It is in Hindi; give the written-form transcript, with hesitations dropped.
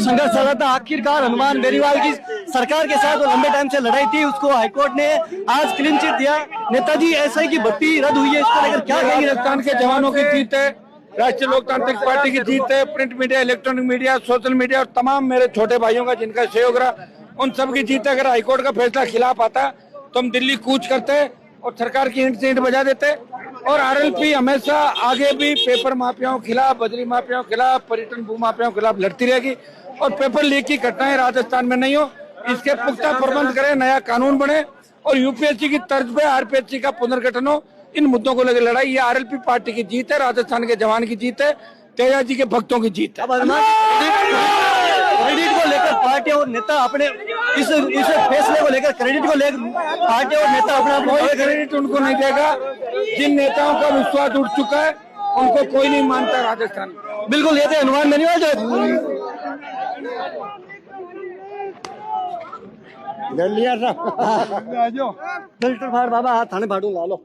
संघर्ष चल रहा था, आखिरकार हनुमान बेनीवाल की सरकार के साथ लंबे टाइम से लड़ाई थी, उसको हाईकोर्ट ने आज क्लीन चिट दिया। नेताजी एसआई की भर्ती रद्द हुई है, इसको लेकर क्या कहेंगे? राजस्थान के जवानों की जीत है, राष्ट्रीय लोकतांत्रिक पार्टी की जीत है, print media, electronic media, social media और तमाम मेरे छोटे भाइयों का जिनका सहयोग रहा, उन सब की जीत है। अगर हाईकोर्ट का फैसला खिलाफ आता तो हम दिल्ली कूच करते और सरकार की ईंट से ईंट बजा देते। और आरएलपी हमेशा आगे भी पेपर माफियाओं के खिलाफ, बजरी माफियाओं के खिलाफ, पर्यटन भू माफियाओं के खिलाफ लड़ती रहेगी। और पेपर लीक की घटनाएं राजस्थान में नहीं हो, इसके पुख्ता प्रबंध करें, नया कानून बने और यूपीएससी की तर्ज पे आरपीएससी का पुनर्गठन हो। इन मुद्दों को लेकर लड़ाई, ये आरएलपी पार्टी की जीत है, राजस्थान के जवान की जीत है, तेजा जी के भक्तों की जीत है। क्रेडिट को लेकर पार्टी और नेता अपने इस फैसले को लेकर क्रेडिट को लेकर पार्टी और नेता अपना कोई क्रेडिट उनको नहीं देगा। जिन नेताओं का विश्वास उठ चुका है उनको कोई नहीं मानता राजस्थान में। बिल्कुल, ये थे हनुमान बेनीवाल जो फिल्टर फाड़ बाबा हाथ थाने फाड़ू ला लो।